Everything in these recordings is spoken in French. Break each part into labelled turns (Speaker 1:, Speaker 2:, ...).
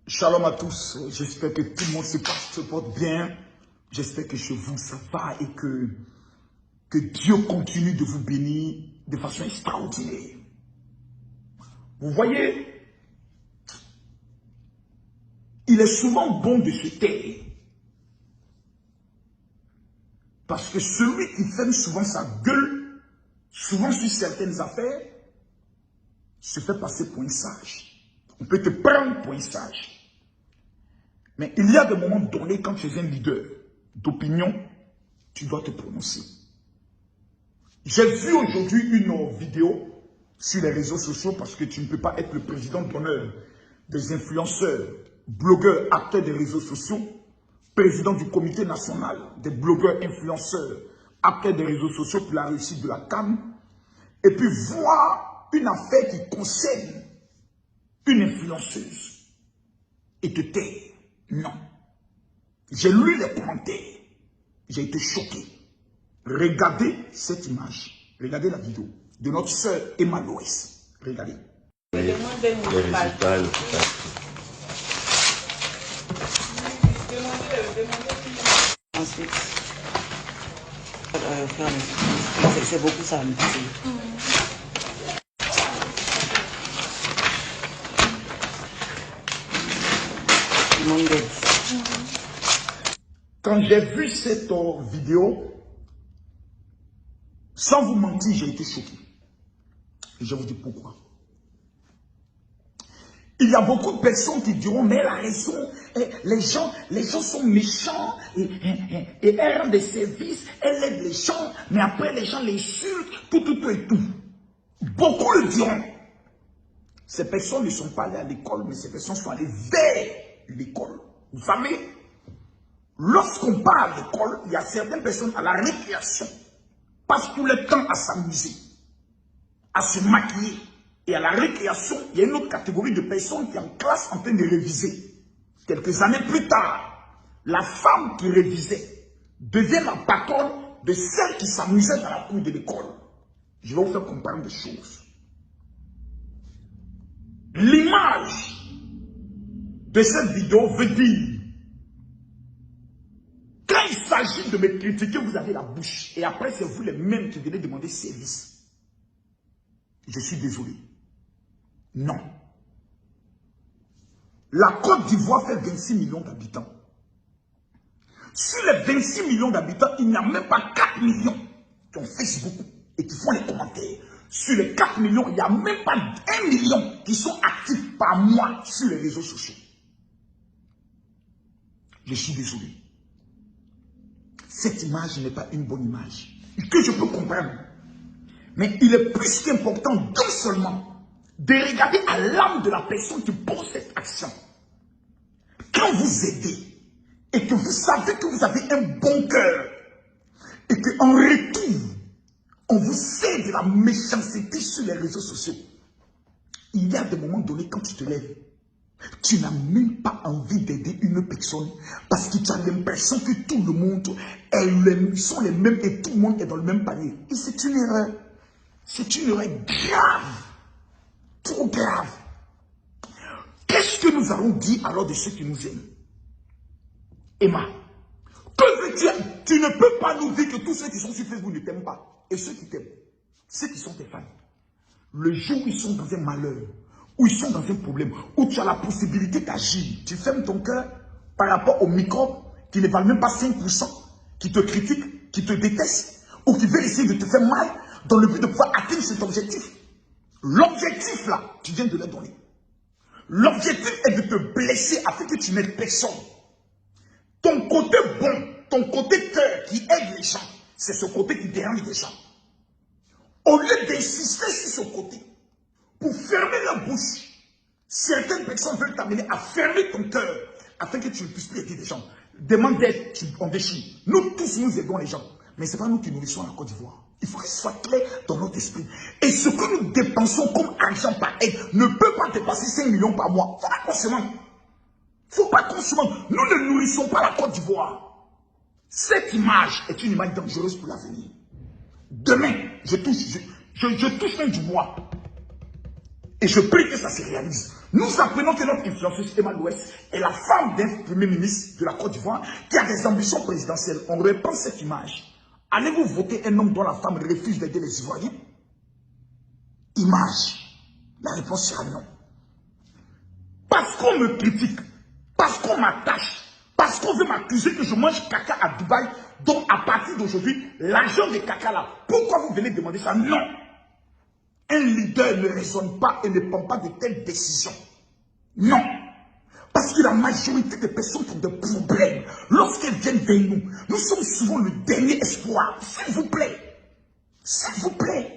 Speaker 1: Shalom à tous, j'espère que tout le monde se porte bien. J'espère que chez vous ça va et que Dieu continue de vous bénir de façon extraordinaire. Vous voyez, il est souvent bon de se taire. Parce que celui qui ferme souvent sa gueule, souvent sur certaines affaires, se fait passer pour un sage. On peut te prendre pour un sage. Mais il y a des moments donnés, quand tu es un leader d'opinion, tu dois te prononcer. J'ai vu aujourd'hui une vidéo sur les réseaux sociaux parce que tu ne peux pas être le président d'honneur des influenceurs, blogueurs, acteurs des réseaux sociaux, président du comité national des blogueurs, influenceurs, acteurs des réseaux sociaux pour la réussite de la CAN, et puis voir une affaire qui concerne une influenceuse et te taire. Non. J'ai lu les commentaires. J'ai été choqué. Regardez cette image. Regardez la vidéo de notre sœur Emma Loès. Regardez.
Speaker 2: Les résultats,
Speaker 3: Ensuite, c'est beaucoup ça.
Speaker 1: Quand j'ai vu cette vidéo, sans vous mentir, j'ai été choqué. Et je vous dis pourquoi. Il y a beaucoup de personnes qui diront, mais elle a raison, les gens sont méchants, et elle rend des services, elle aide les gens, mais après les gens l'insultent, tout et tout. Beaucoup le diront. Ces personnes ne sont pas allées à l'école, mais ces personnes sont allées vers l'école. Vous savez, lorsqu'on part à l'école, il y a certaines personnes à la récréation, passent tout le temps à s'amuser, à se maquiller. Et à la récréation, il y a une autre catégorie de personnes qui est en classe en train de réviser. Quelques années plus tard, la femme qui révisait devient la patronne de celle qui s'amusait dans la cour de l'école. Je vais vous faire comprendre des choses. L'image de cette vidéo veut dire, quand il s'agit de me critiquer, vous avez la bouche. Et après, c'est vous les mêmes qui venez demander service. Je suis désolé. Non. La Côte d'Ivoire fait 26 millions d'habitants. Sur les 26 millions d'habitants, il n'y a même pas 4 millions qui ont Facebook et qui font les commentaires. Sur les 4 millions, il n'y a même pas 1 million qui sont actifs par mois sur les réseaux sociaux. Je suis désolé. Cette image n'est pas une bonne image. Que je peux comprendre. Mais il est plus qu'important non seulement de regarder à l'âme de la personne qui pose cette action. Quand vous aidez et que vous savez que vous avez un bon cœur et qu'en retour, on vous sait de la méchanceté sur les réseaux sociaux, il y a des moments donnés quand tu te lèves, tu n'as même pas envie d'aider une personne parce que tu as l'impression que tout le monde sont les mêmes et tout le monde est dans le même panier. Et c'est une erreur. C'est une erreur grave. Trop grave. Qu'est-ce que nous allons dire alors de ceux qui nous aiment? Emma, que veux-tu dire? Tu ne peux pas nous dire que tous ceux qui sont sur Facebook ne t'aiment pas. Et ceux qui t'aiment, ceux qui sont tes fans, le jour où ils sont dans un malheur, où ils sont dans un problème, où tu as la possibilité d'agir, tu fermes ton cœur par rapport aux microbes qui ne valent même pas 5%, qui te critiquent, qui te détestent, ou qui veulent essayer de te faire mal dans le but de pouvoir atteindre cet objectif. L'objectif là, tu viens de le donner. L'objectif est de te blesser afin que tu n'aides personne. Ton côté bon, ton côté cœur qui aide les gens, c'est ce côté qui dérange les gens. Au lieu d'insister sur ce côté, pour fermer la bouche, certaines personnes veulent t'amener à fermer ton cœur afin que tu ne puisses plus aider les gens. Demande d'aide, on déchire. Nous tous, nous aidons les gens. Mais ce n'est pas nous qui nourrissons la Côte d'Ivoire. Il faut que ce soit clair dans notre esprit. Et ce que nous dépensons comme argent par aide ne peut pas dépasser 5 millions par mois. Il faut pas qu'on se mente. Il ne faut pas qu'on se mente. Nous ne nourrissons pas la Côte d'Ivoire. Cette image est une image dangereuse pour l'avenir. Demain, je touche même du bois. Et je prie que ça se réalise. Nous apprenons que notre influenceuse Emma Louès est la femme d'un premier ministre de la Côte d'Ivoire qui a des ambitions présidentielles. On reprend cette image. Allez-vous voter un homme dont la femme refuse d'aider les Ivoiriens? Image. La réponse sera non. Parce qu'on me critique, parce qu'on m'attache, parce qu'on veut m'accuser que je mange caca à Dubaï, donc à partir d'aujourd'hui, l'argent de caca là, pourquoi vous venez demander ça? Non. Un leader ne raisonne pas et ne prend pas de telles décisions. Non. Parce que la majorité des personnes qui ont des problèmes, lorsqu'elles viennent vers nous, nous sommes souvent le dernier espoir. S'il vous plaît. S'il vous plaît.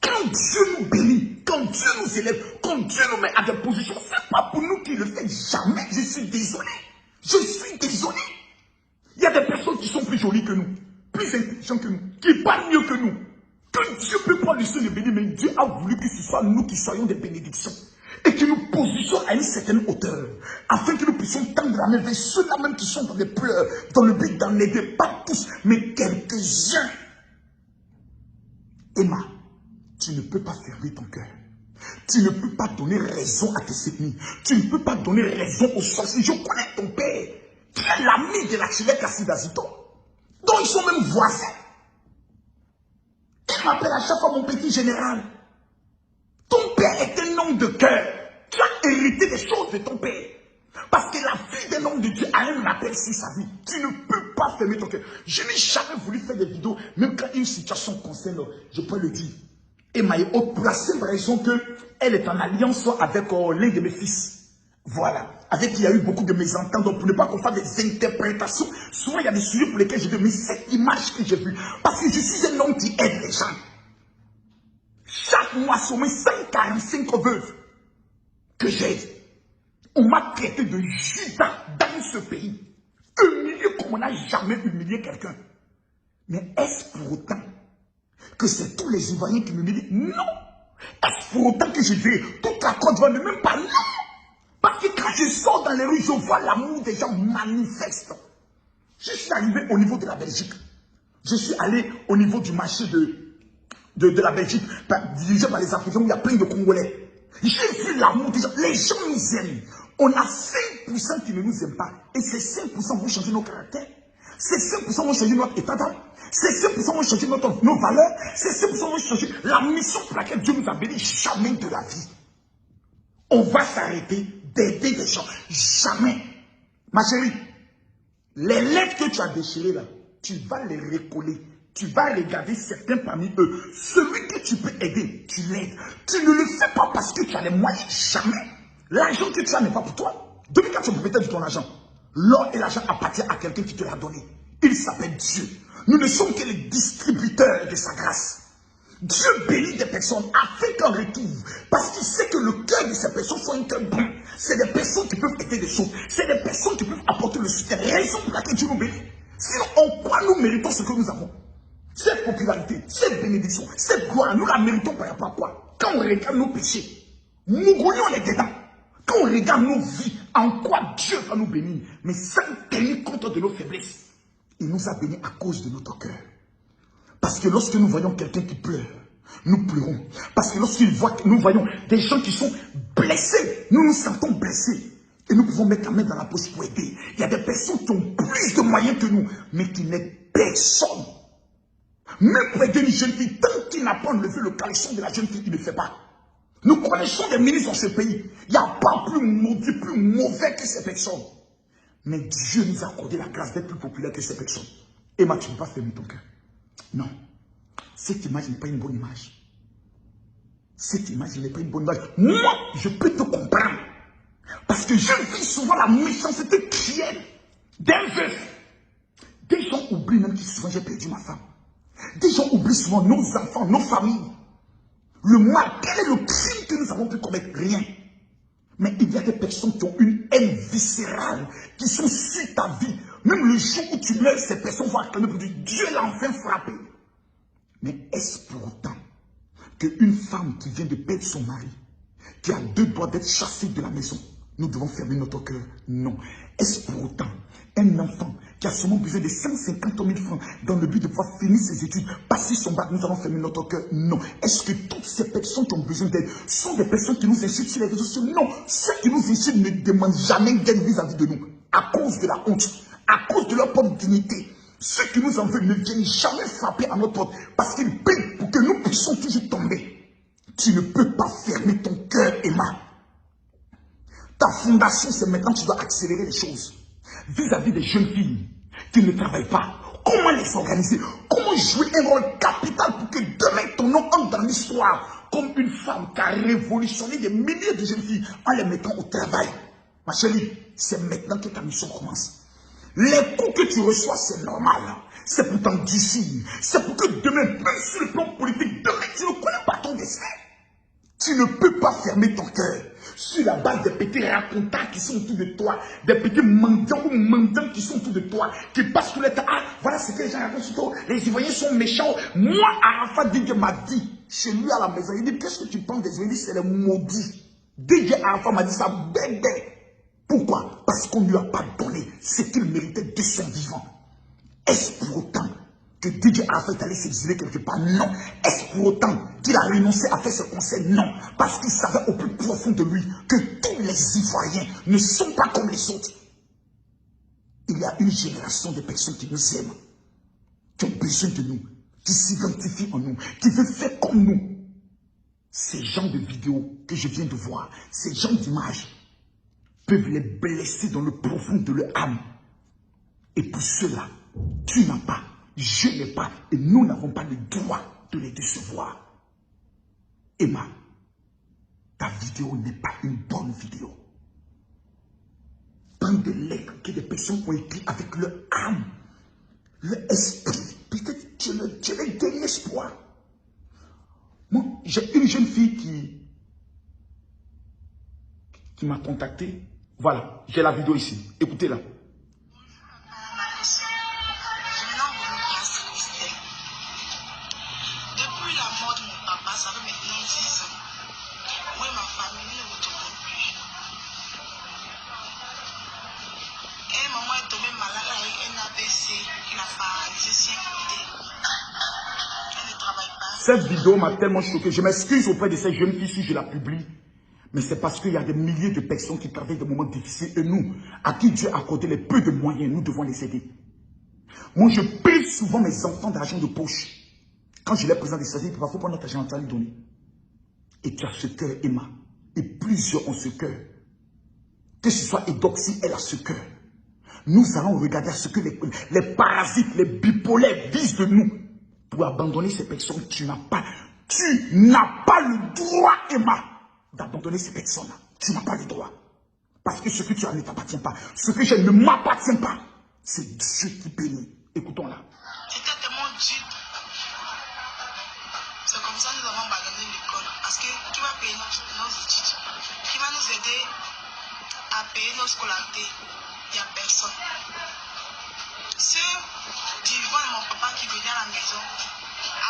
Speaker 1: Quand Dieu nous bénit, quand Dieu nous élève, quand Dieu nous met à des positions, ce n'est pas pour nous qu'il le fait jamais. Je suis désolé. Je suis désolé. Il y a des personnes qui sont plus jolies que nous, plus intelligentes que nous, qui parlent mieux que nous. Que Dieu peut prendre le ciel et bénir, mais Dieu a voulu que ce soit nous qui soyons des bénédictions. Et que nous positionnions à une certaine hauteur, afin que nous puissions tendre la main vers ceux-là même qui sont dans des pleurs, dans le but d'en aider, pas tous, mais quelques-uns. Emma, tu ne peux pas fermer ton cœur. Tu ne peux pas donner raison à tes ennemis. Tu ne peux pas donner raison aux sorciers. Je connais ton père, qui est l'ami de l'archevêque Assidazito, dont ils sont même voisins. Il m'appelle à chaque fois mon petit général. Ton père est un homme de cœur. Tu as hérité des choses de ton père. Parce que la vie d'un homme de Dieu a un appel sur sa vie. Tu ne peux pas fermer ton cœur. Je n'ai jamais voulu faire des vidéos, même quand une situation concerne, je peux le dire. Emma est haute pour la simple raison qu'elle est en alliance avec l'un de mes fils. Voilà. Avec qui il y a eu beaucoup de mésententes. Donc pour ne pas qu'on fasse des interprétations, souvent il y a des sujets pour lesquels je dis, mais cette image que j'ai vue, parce que je suis un homme qui aide les gens. Chaque mois, sur mes 145 veuves que j'aide, on m'a traité de Judas dans ce pays. Humilié comme on n'a jamais humilié quelqu'un. Mais est-ce pour autant que c'est tous les Ivoiriens qui m'humilient? Non. Est-ce pour autant que je dis toute la Côte d'Ivoire ne même pas? Non. Parce que quand je sors dans les rues, je vois l'amour des gens manifeste. Je suis arrivé au niveau de la Belgique. Je suis allé au niveau du marché de la Belgique, dirigé par les Africains, où il y a plein de Congolais. J'ai vu l'amour des gens. Les gens nous aiment. On a 5% qui ne nous aiment pas. Et ces 5% vont changer nos caractères. Ces 5% vont changer notre état d'âme. Ces 5% vont changer nos valeurs. Ces 5% vont changer la mission pour laquelle Dieu nous a bénis. Jamais de la vie. On va s'arrêter d'aider les gens. Jamais. Ma chérie, les lettres que tu as déchirées là, tu vas les recoller. Tu vas regarder certains parmi eux. Celui que tu peux aider, tu l'aides. Tu ne le fais pas parce que tu as les moyens. Jamais. L'argent que tu as n'est pas pour toi. Depuis quand tu es propriétaire de ton argent, l'or et l'argent appartiennent à quelqu'un qui te l'a donné. Il s'appelle Dieu. Nous ne sommes que les distributeurs de sa grâce. Dieu bénit des personnes afin qu'en retour, parce qu'il sait que le cœur de ces personnes soit un cœur bon. C'est des personnes qui peuvent aider des choses. C'est des personnes qui peuvent apporter le soutien. Raison pour laquelle Dieu nous bénit. Sinon, en quoi nous méritons ce que nous avons? Cette popularité, cette bénédiction, cette gloire, nous la méritons par rapport à quoi? Quand on regarde nos péchés, nous grouillons les dedans. Quand on regarde nos vies, en quoi Dieu va nous bénir, mais sans tenir compte de nos faiblesses. Il nous a bénis à cause de notre cœur. Parce que lorsque nous voyons quelqu'un qui pleure, nous pleurons. Parce que lorsque nous voyons des gens qui sont blessés, nous nous sentons blessés. Et nous pouvons mettre la main dans la poche pour aider. Il y a des personnes qui ont plus de moyens que nous, mais qui n'aident personne. Même pour aider une jeune fille, tant qu'il n'a pas enlevé le caleçon de la jeune fille, il ne fait pas. Nous connaissons des ministres dans ce pays. Il n'y a pas plus maudit, plus mauvais que ces personnes. Mais Dieu nous a accordé la grâce d'être plus populaire que ces personnes. Emma, tu ne peux pas fermer ton cœur. Non. Cette image n'est pas une bonne image. Cette image n'est pas une bonne image. Moi, je peux te comprendre. Parce que je vis souvent la méchanceté cruelle d'un veuf. Des gens oublient même que souvent j'ai perdu ma femme. Des gens oublient souvent nos enfants, nos familles. Le mal, quel est le crime que nous avons pu commettre? Rien. Mais il y a des personnes qui ont une haine viscérale, qui sont sur ta vie. Même le jour où tu meurs, ces personnes vont acclamer pour dire Dieu l'a enfin frappé. Mais est-ce pour autant qu'une femme qui vient de perdre son mari, qui a deux doigts d'être chassée de la maison, nous devons fermer notre cœur? Non. Est-ce pour autant un enfant qui a seulement besoin de 150 000 francs dans le but de pouvoir finir ses études, passer son bac, nous allons fermer notre cœur? Non. Est-ce que toutes ces personnes qui ont besoin d'aide sont des personnes qui nous insultent sur les réseaux sociaux? Non. Ceux qui nous insultent ne demandent jamais d'aide vis-à-vis de nous, à cause de la honte, à cause de leur propre dignité. Ceux qui nous en veulent ne viennent jamais frapper à notre porte parce qu'ils paient pour que nous puissions toujours tomber. Tu ne peux pas fermer ton cœur, Emma. Ta fondation, c'est maintenant que tu dois accélérer les choses. Vis-à-vis des jeunes filles qui ne travaillent pas, comment les organiser? Comment jouer un rôle capital pour que demain ton nom entre dans l'histoire comme une femme qui a révolutionné des milliers de jeunes filles en les mettant au travail? Ma chérie, c'est maintenant que ta mission commence. Les coups que tu reçois, c'est normal. C'est pour t'endurcir. C'est pour que demain, même sur le plan politique, demain, tu ne connais pas ton destin. Tu ne peux pas fermer ton cœur sur la base des petits racontants qui sont autour de toi, des petits mendiants ou mendiants qui sont autour de toi, qui passent tous les temps. Ah, voilà ce que les gens racontent sur toi. Les Ivoiriens sont méchants. Moi, Arafat Didier m'a dit, chez lui à la maison, il dit, qu'est-ce que tu penses des Ivoiriens? C'est les maudits. Didier Arafat m'a dit ça, bébé. Pourquoi? Parce qu'on ne lui a pas donné ce qu'il méritait de son vivant. Est-ce pour autant que Didier Arafat est allé s'exiler quelque part? Non. Est-ce pour autant qu'il a renoncé à faire ce conseil? Non. Parce qu'il savait au plus profond de lui que tous les Ivoiriens ne sont pas comme les autres. Il y a une génération de personnes qui nous aiment, qui ont besoin de nous, qui s'identifient en nous, qui veulent faire comme nous. Ces gens de vidéos que je viens de voir, ces gens d'images, peuvent les blesser dans le profond de leur âme. Et pour cela, tu n'as pas, je n'ai pas, et nous n'avons pas le droit de les décevoir. Emma, ta vidéo n'est pas une bonne vidéo. Prends des lettres que des personnes ont écrites avec leur âme, leur esprit. Peut-être que tu es le dernier espoir. Moi, j'ai une jeune fille qui m'a contacté. Voilà, j'ai la vidéo ici. Écoutez-la.
Speaker 4: Depuis la mort de mon papa, ça fait maintenant 10 ans. Moi et ma famille ne retrouvons plus. Et maman est tombée malade avec un AVC, qui n'a pas paralysé. Elle ne travaille pas.
Speaker 1: Cette vidéo m'a tellement choqué. Je m'excuse auprès de ces jeunes filles si je la publie. Mais c'est parce qu'il y a des milliers de personnes qui traversent des moments difficiles. Et nous, à qui Dieu a accordé les peu de moyens, nous devons les aider. Moi, je paye souvent mes enfants d'argent de poche. Quand je les présente des services, il faut prendre notre argent à lui donner. Et tu as ce cœur, Emma. Et plusieurs ont ce cœur. Que ce soit Edoxy, elle a ce cœur. Nous allons regarder à ce que les parasites, les bipolaires visent de nous. Pour abandonner ces personnes, tu n'as pas le droit, Emma, d'abandonner ces personnes-là. Tu n'as pas le droit. Parce que ce que tu as ne t'appartient pas. Ce que j'ai ne m'appartient pas. C'est Dieu qui bénit. Écoutons-la.
Speaker 4: C'était tellement dur. C'est comme ça que nous avons abandonné l'école. Parce que qui va payer nos études? Qui va nous aider à payer nos scolarités? Il n'y a personne. Ceux du vivant de mon papa qui venait à la maison,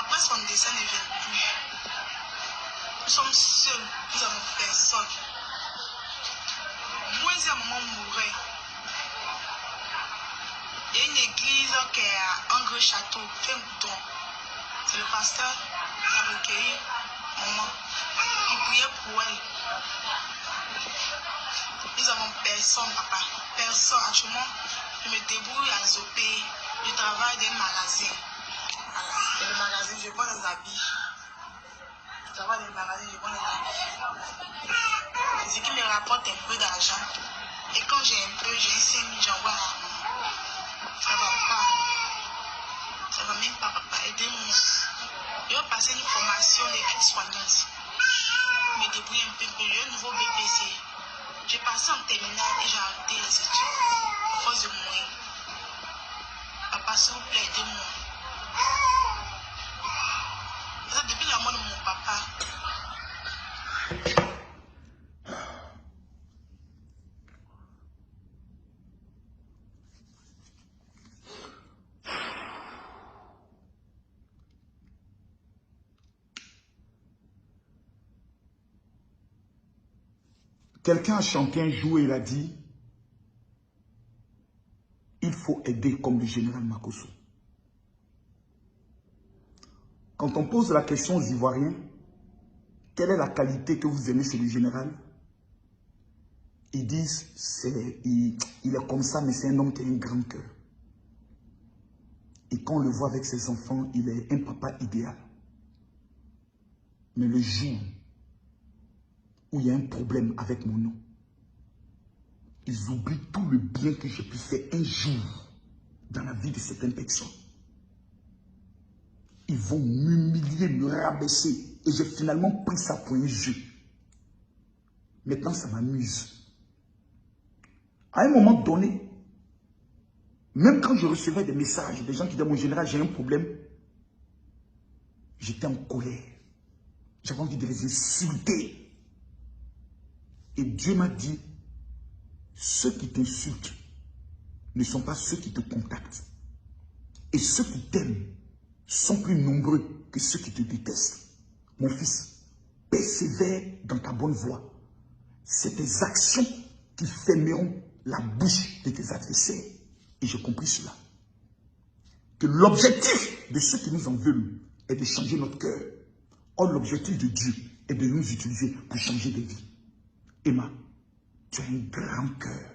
Speaker 4: après son décès ne vient plus. Nous sommes seuls, nous n'avons personne. Moi, si à un moment mourait, il y a une église qui est à un gros château, fait un bouton. C'est le pasteur qui a recueilli maman. Il priait pour elle. Nous n'avons personne, papa. Personne. Actuellement, je me débrouille à Zopé. Je travaille dans un magasin. Voilà. Dans le magasin, je vends des habits. Je travaille dans le magasin, je vends des habits. C'est ce qui me rapporte un peu d'argent. Et quand j'ai un peu, j'ai 5 000, j'envoie à la maman. Ça va pas. Ça va même pas, papa. Aidez-moi. Je vais passer une formation d'aide-soignante. Je me débrouille un peu. J'ai un nouveau BPC. J'ai passé en terminale et j'ai arrêté les études à cause de moyens. Papa, s'il vous plaît, aidez-moi. Depuis la mort de mon papa.
Speaker 1: Quelqu'un a chanté un jour et il a dit, il faut aider comme le général Makosso. Quand on pose la question aux Ivoiriens, quelle est la qualité que vous aimez chez le général? Ils disent, il est comme ça, mais c'est un homme qui a un grand cœur. Et quand on le voit avec ses enfants, il est un papa idéal. Mais le jour où il y a un problème avec mon nom, ils oublient tout le bien que j'ai pu faire un jour dans la vie de certaines personnes. Ils vont m'humilier, me rabaisser. Et j'ai finalement pris ça pour un jeu. Maintenant, ça m'amuse. À un moment donné, même quand je recevais des messages, des gens qui disaient, mon général, j'ai un problème, j'étais en colère. J'avais envie de les insulter. Et Dieu m'a dit, ceux qui t'insultent ne sont pas ceux qui te contactent. Et ceux qui t'aiment sont plus nombreux que ceux qui te détestent. Mon fils, persévère dans ta bonne voie. C'est tes actions qui fermeront la bouche de tes adversaires. Et j'ai compris cela. Que l'objectif de ceux qui nous en veulent est de changer notre cœur. Or, l'objectif de Dieu est de nous utiliser pour changer des vies. Emma, tu as un grand cœur.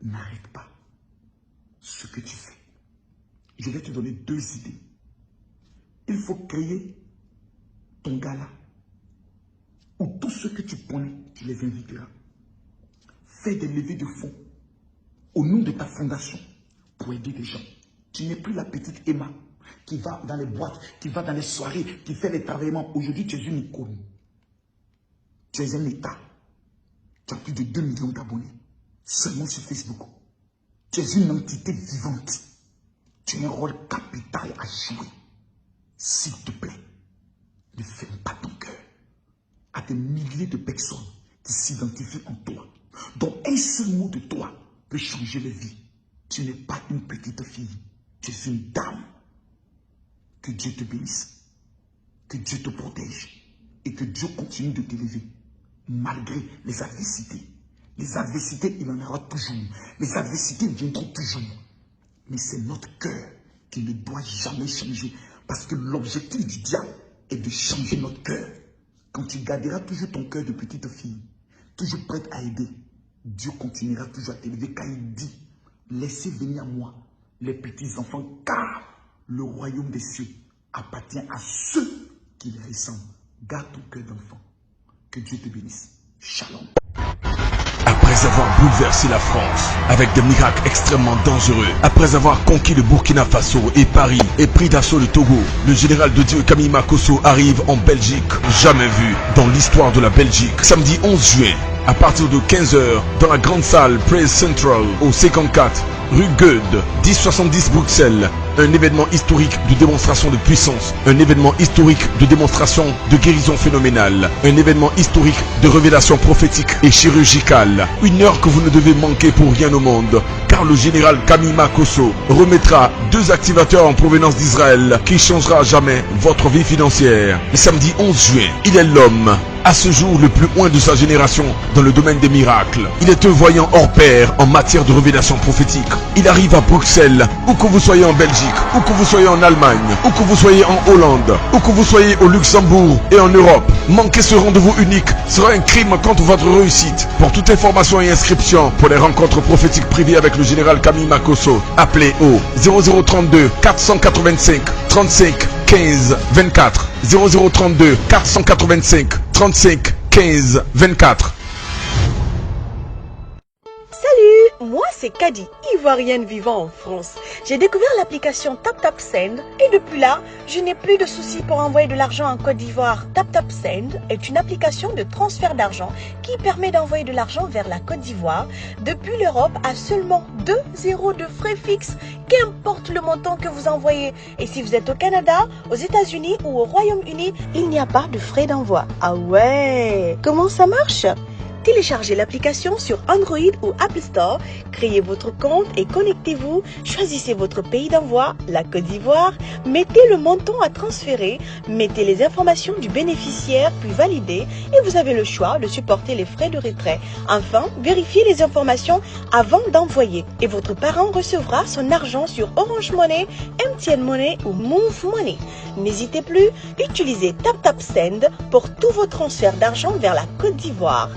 Speaker 1: N'arrête pas ce que tu fais. Je vais te donner 2 idées. Il faut créer ton gala où tous ceux que tu connais, tu les inviteras. Fais des levées de fonds au nom de ta fondation pour aider des gens. Tu n'es plus la petite Emma qui va dans les boîtes, qui va dans les soirées, qui fait les travaillements. Aujourd'hui, tu es une icône. Tu es un État. Tu as plus de 2 millions d'abonnés seulement sur Facebook. Tu es une entité vivante. Tu as un rôle capital à jouer. S'il te plaît, ne ferme pas ton cœur à des milliers de personnes qui s'identifient en toi, dont un seul mot de toi peut changer les vies. Tu n'es pas une petite fille, tu es une dame. Que Dieu te bénisse, que Dieu te protège et que Dieu continue de t'élever malgré les adversités. Les adversités, il en aura toujours. Les adversités viendront toujours. Mais c'est notre cœur qui ne doit jamais changer. Parce que l'objectif du diable est de changer notre cœur. Quand tu garderas toujours ton cœur de petite fille, toujours prête à aider, Dieu continuera toujours à t'élever. Car il dit, laissez venir à moi les petits enfants, car le royaume des cieux appartient à ceux qui les ressemblent. Garde ton cœur d'enfant. Que Dieu te bénisse. Shalom.
Speaker 5: Après avoir bouleversé la France avec des miracles extrêmement dangereux, après avoir conquis le Burkina Faso et Paris et pris d'assaut le Togo, le général de Dieu Camille Makosso arrive en Belgique, jamais vu dans l'histoire de la Belgique. Samedi 11 juin, à partir de 15 h, dans la grande salle Praise Central au 54 rue Goethe, 1070 Bruxelles. Un événement historique de démonstration de puissance, un événement historique de démonstration de guérison phénoménale, un événement historique de révélation prophétique et chirurgicale. Une heure que vous ne devez manquer pour rien au monde, car le général Camille Makosso remettra 2 activateurs en provenance d'Israël qui changera à jamais votre vie financière. Le samedi 11 juin, il est l'homme à ce jour le plus loin de sa génération dans le domaine des miracles. Il est un voyant hors pair en matière de révélation prophétique. Il arrive à Bruxelles, où que vous soyez en Belgique, où que vous soyez en Allemagne, où que vous soyez en Hollande, où que vous soyez au Luxembourg et en Europe. Manquer ce rendez-vous unique sera un crime contre votre réussite. Pour toute information et inscription pour les rencontres prophétiques privées avec le général Camille Makosso, appelez au 0032 485 35 15 24. 0032 485 35 15 24.
Speaker 6: Salut, moi c'est Kadi, ivoirienne vivant en France. J'ai découvert l'application TapTapSend et depuis là, je n'ai plus de soucis pour envoyer de l'argent en Côte d'Ivoire. TapTapSend est une application de transfert d'argent qui permet d'envoyer de l'argent vers la Côte d'Ivoire depuis l'Europe à seulement 2 € de frais fixes, qu'importe le montant que vous envoyez. Et si vous êtes au Canada, aux États-Unis ou au Royaume-Uni, il n'y a pas de frais d'envoi. Ah ouais, comment ça marche ? Téléchargez l'application sur Android ou Apple Store, créez votre compte et connectez-vous, choisissez votre pays d'envoi, la Côte d'Ivoire, mettez le montant à transférer, mettez les informations du bénéficiaire puis validez et vous avez le choix de supporter les frais de retrait. Enfin, vérifiez les informations avant d'envoyer et votre parent recevra son argent sur Orange Money, MTN Money ou Move Money. N'hésitez plus, utilisez TapTapSend pour tous vos transferts d'argent vers la Côte d'Ivoire.